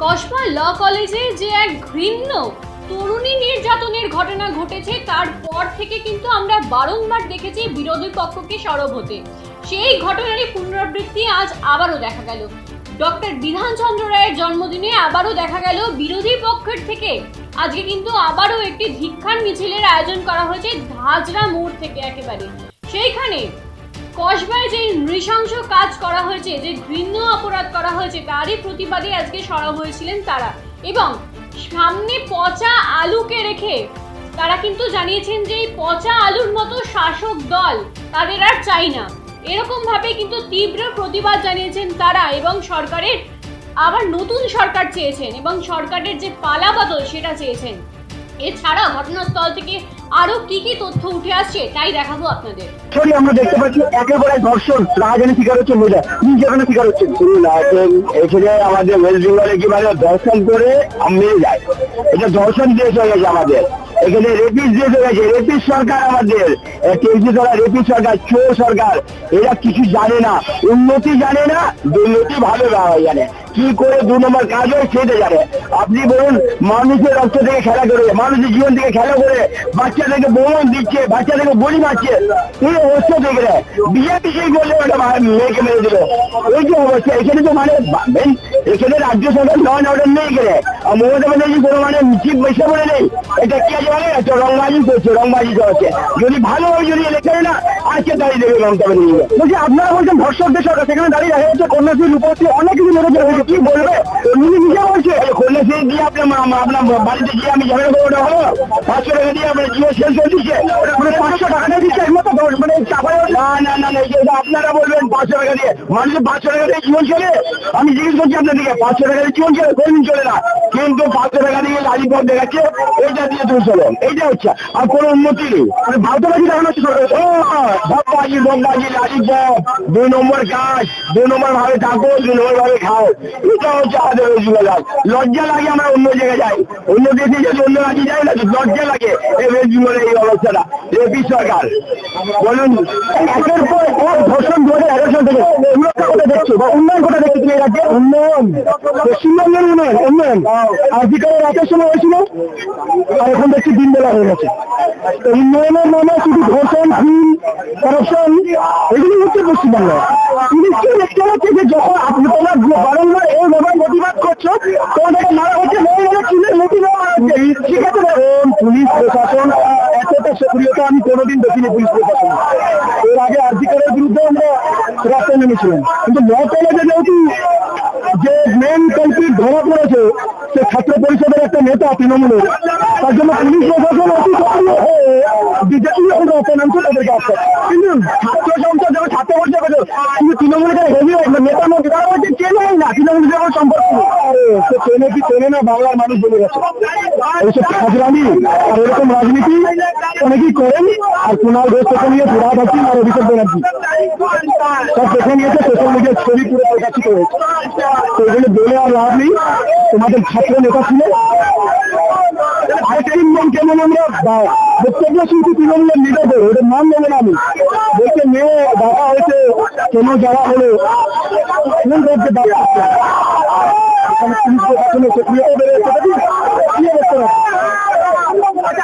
কসবা ল কলেজে যে এক ঘৃণ্য তরুণী নির্যাতনের ঘটনা ঘটেছে তারপর থেকে কিন্তু আমরা বারংবার দেখেছি বিরোধী পক্ষকে সরব হতে। সেই ঘটনারই পুনরাবৃত্তি আজ আবারও দেখা গেল। ডক্টর বিধানচন্দ্র রায়ের জন্মদিনে আবারও দেখা গেল বিরোধী পক্ষের থেকে আজকে কিন্তু আবারও একটি ধিক্ষার মিছিলের আয়োজন করা হয়েছে ধাজরা মোড় থেকে। একেবারে সেইখানে কসবায় যে নৃশংস কাজ করা হয়েছে, যে ঘৃণ্য অপরাধ করা হয়েছে, তারই প্রতিবাদে আজকে সরব হয়েছিলেন তারা। এবং সামনে পচা আলুকে রেখে তারা কিন্তু জানিয়েছেন যে এই পচা আলুর মতো শাসক দল তাদের আর চাই না। এরকম ভাবে কিন্তু তীব্র প্রতিবাদ জানিয়েছেন তারা এবং সরকারের আবার নতুন সরকার চেয়েছেন এবং সরকারের যে পালাবদল সেটা চেয়েছেন। এছাড়া ঘটনাস্থল থেকে আরো কি কি তথ্য উঠে আসছে তাই দেখাবো আপনাদের। আমরা দেখতে পাচ্ছি একেবারে ধর্ষণ রাজধানী শিকার হচ্ছে মহিলা, নির্যাতনের শিকার হচ্ছে। এখানে আমাদের ওয়েস্ট বেঙ্গলে কি মানে ধর্ষণ করে মেরে যায়, এটা ধর্ষণ দেশ হয়ে গেছে আমাদের। এখানে রেপিস দেশ হয়ে গেছে, রেপিস সরকার আমাদের, রেপিস সরকার, চোর সরকার। এরা কিছু জানে না, উন্নতি জানে না, দুর্নীতি ভালো জানে, কি করে 2 নম্বর কাজ হয় সেটা জানে। আপনি বলুন, মানুষের রক্ত থেকে খেলা করে, মানুষের জীবন থেকে খেলা করে বাচ্চাদেরকে বোমা দিচ্ছে, বাচ্চাদেরকে গুলি মারছে। এই অবস্থা দেখে বিজেপি সেই বললে ওটা মেয়েকে মেরে দিল। এই যে অবস্থা এখানে, তো মানে এখানে রাজ্য সরকার নন অর্ডার নেই এখানে। আর মমতা ব্যানার্জি কোনো মানে চিফ বসে বলে নেই। এটা কি আছে মানে রংবাজি করছে, রংবাজি করছে। যদি ভালো হয়, যদি ইলেকশনে না আজকে দাঁড়িয়ে দেবে মমতা ব্যানার্জি। বলছি আপনারা বলছেন ধর্ষকদের সরকার, সেখানে দাঁড়িয়ে দেখা যাচ্ছে কন্যাশ্রী রূপশ্রী অনেক কিছু মেরে হয়েছে, কি বলবে? উনি নিজে বলছে কন্যাশ্রী দিয়ে আপনার বাড়িতে গিয়ে আমি ঝামেলা করবো, ওটা হলো 500 টাকা দিয়ে আপনার জীবন শেষ করে দিচ্ছে। ওটা মানে 500 টাকা দিচ্ছে একমাত্র মানে চাপাই। না না না, এটা আপনারা বলবেন 500 টাকা দিয়ে মানুষের 500 টাকা দিয়ে জীবন চলে। আমি জিজ্ঞেস করছি আপনাদেরকে, 500 টাকা দিয়ে জীবন চলে? কোনদিন চলে না। কিন্তু 500 টাকা দিয়ে লালিপপ দেখাচ্ছে, এইটা দিয়ে তুমি চলো, এইটা হচ্ছে। আর কোনো উন্নতি নেই, মানে ভারতবাজি দেখানো হচ্ছে সরকার। বকবাজি বকবাজি, লালিপপ, 2 নম্বর কাজ, 2 নম্বর ভাবে থাকো, 2 নম্বর ভাবে খাও। এটা হচ্ছে আমাদের রোজগার। লজ্জা লাগে আমরা অন্য জায়গায় যাই, অন্য দেশে যদি অন্য রাজ্যে যাই না, লজ্জা লাগে এই ওয়েস্ট বেঙ্গলের এই অবস্থাটা। রেপিস সরকার বলুন, একের পর এক ধর্ষণ 2011 সাল থেকে সুরক্ষা কোথায় দেখছো বা উন্নয়ন কোথায় দেখছো তুমি এই রাজ্যে? উন্নয়ন, পশ্চিমবঙ্গের উন্নয়ন আজকাল রাতের সময় হয়েছিল, আর এখন দেখছি দিন বেলা হয়ে গেছে। উন্নয়নের নামে শুধু ধর্ষণ, খুন, করাপশন, এগুলি হচ্ছে পশ্চিমবঙ্গ। নিশ্চয়ই দেখতে হচ্ছে যে যখন তোমরা বারংবার এই ব্যাপারে প্রতিবাদ করছো, তোমাদেরকে মারা হচ্ছে, চুলের মুঠি মারা হচ্ছে। ঠিক আছে, পুলিশ প্রশাসন এতটা সক্রিয়তা আমি কোনোদিন দেখিনি পুলিশ প্রশাসন। এর আগে আরজিকরের বিরুদ্ধে আমরা রাস্তায় নেমেছিলাম, কিন্তু ল কলেজে যেহেতু যে মেন কালপিট ধরা পড়েছে সে ছাত্র পরিষদের একটা নেতা তৃণমূলের, তার জন্য পুলিশ প্রশাসন অতি সক্রিয় হয়ে বিজেপি যখন রাস্তায় নামছে তাদেরকে আসছে। কিন্তু ছাত্র সংসদ যখন ছাত্র পরিষদ কিন্তু তৃণমূলের হেভি নেতার মধ্যে তারা বলছে চেনেই না, তৃণমূলের যখন সম্পর্ক সে চেনে কি চেনে না বাংলার মানুষ বলে গেছে। এইসব খাজরানি আর এরকম রাজনীতি অনেকেই করেন। আর কুণাল ঘোষ থেকে নিয়ে সুরাট হাসিন আর অভিষেক ব্যানার্জি সব দেখে নিয়েছে, সোশ্যাল মিডিয়ার ছবি পুরো প্রকাশিত হয়েছে। তো এগুলো বলে আর লাভ নেই, তোমাদের ছাত্র নেতা ছিল। কেমন আমরা বক্তব্য শুনছি তৃণমূলের নেতাদের, ওদের নাম নেবে না আমি বলছে মেয়ে দেখা হয়েছে, কেন যাওয়া হলো, কোন রাজ্যে দেখা হচ্ছে পুলিশ প্রশাসনের সক্রিয়তা বেড়ে যাচ্ছে। কি অবস্থা?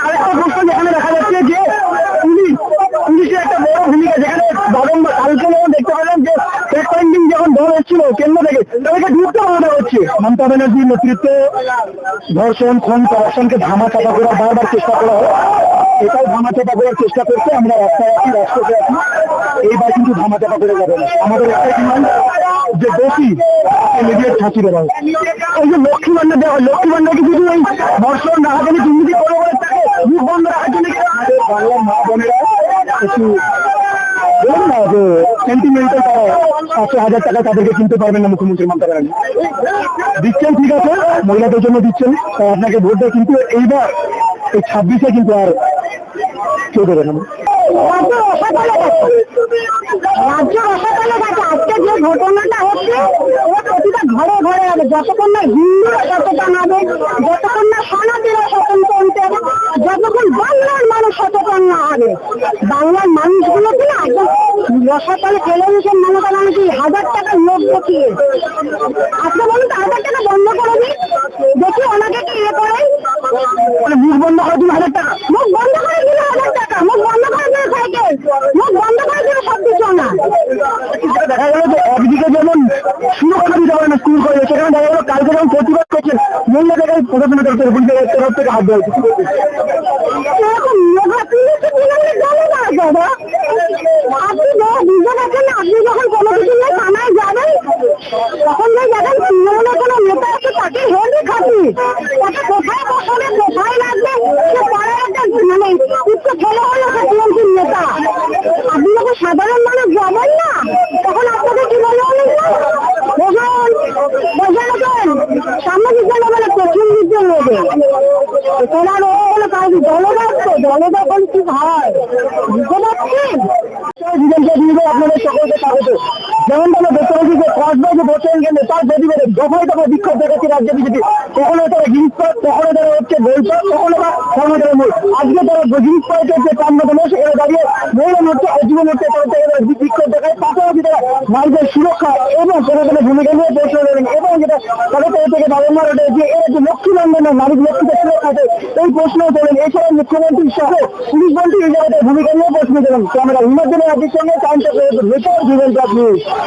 আরেকটা প্রশ্ন যেখানে দেখা যাচ্ছে যে পুলিশের একটা বড় ভূমিকা, যেখানে বারংবার কালকে যখন দেখতে পেলাম যে যখন দল এসেছিল কেন্দ্র থেকে, তাদেরকে ঢুকতে বাধা হচ্ছে। মমতা ব্যানার্জির নেতৃত্বে ধর্ষণ, খুন, করাপশনকে ধামাচাপা করার বারবার চেষ্টা করা হয়। এটাও ধামাচাপা করার চেষ্টা করতে আমরা রাস্তায় আছি, রাষ্ট্রকে আছি। এইবার কিন্তু ধামাচাপা করে যাবে না। আমাদের একটাই ডিমান্ড যে দোষী ইমিডিয়েট ফাঁসি দেওয়া হোক। এই যে লক্ষ্মী ভান্ডার দেওয়া হয়, লক্ষ্মী ভান্ডারকে শুধু এই ধর্ষণ রাহাজানি দুর্নীতি করে বলে তাকে মুখ বন্ধ রাখার জন্য বাংলার মা বোনেরা একটু বলুন না যে সেন্টিমেন্টাল, তারা 500,000 টাকা তাদেরকে কিনতে পারবেন না মুখ্যমন্ত্রী মমতা ব্যানার্জি। দিচ্ছেন ঠিক আছে, মহিলাদের জন্য দিচ্ছেন, আপনাকে ভোট দেয়, কিন্তু এইবার এই 26-এ কিন্তু আর কেউ দেবে না। রাজ্য রসাতলে গেছে। আজকে যে ঘটনাটা হচ্ছে প্রতিটা ঘরে ঘরে হবে, যতক্ষণ না হিন্দুরা সচেতন হবে, যতক্ষণ না সনাতনীরা সচেতন হবে, যতক্ষণ বাংলার মানুষ সচেতন না হবে, বাংলার মানুষগুলোকে না একদম রসাতলে ফেলে দিয়েছেন। মমতা ব্যানার্জি 1000 টাকা নোট দেখিয়ে। আজকে বলুন তো 1000 টাকা বন্ধ করে দিন, কালকে যখন প্রতিবাদ করছেন মহিলা জায়গায় প্রশাসনের তরফ থেকে হাত দেওয়া উচিত। আপনি যখন কোনো কিছু নিয়ে থানায় যাবেন তখন যে দেখেন তৃণমূলের কোনো নেতা আছে তাকে হেঁটে খাবি তাকে কোথায় বসাবে কোথায় লাগবে সে পরে একটা মানে উচ্চ ছেলে হলো সে টিএমসির নেতা। আপনি যখন সাধারণ মানুষ যাবেন না তখন আপনাকে কি বলে সামনে দিতে নেবে না পেছন দিতে নেবে তোলার ও হলো কাজ জলদার তো জলদার কি হয় বুঝতে পারছেন। আপনাদের সকলকে স্বাগত। যেমন বলে দেখতে পাচ্ছি যে কসবাই যে বসে গেলে তার প্রতিবাদে দফায় দফায় বিক্ষোভ দেখাচ্ছি রাজ্য বিজেপি। কখনো তারা জিনিসপত্র কখনো তারা হচ্ছে বৈঠক কখনো বা কর্মচারী মূল। আজকে তারা জিনিসপত্রের যে কর্মতম সেখানে দাঁড়িয়ে মহিলা মোর্চা ও যুব মোর্চা তরফ থেকে বিক্ষোভ দেখায় পাশাপাশি তারা নারীদের সুরক্ষা এবং প্রশাসনের ভূমিকা নিয়ে প্রশ্ন দেবেন এবং যেটা তাদের তরফ থেকে বারংবার ওঠে যে এর যে লক্ষ্মী বন্ধনের নারী লক্ষ্মীদের সুরক্ষা এই প্রশ্ন তোলেন। এছাড়া মুখ্যমন্ত্রী সহ পুলিশ মন্ত্রী এই জায়গায় ভূমিকা নিয়ে প্রশ্ন দেবেন। ক্যামেরা হিমাদ্রি রাজ্যের সঙ্গে কাউন্টার রিপোর্ট দিবেন।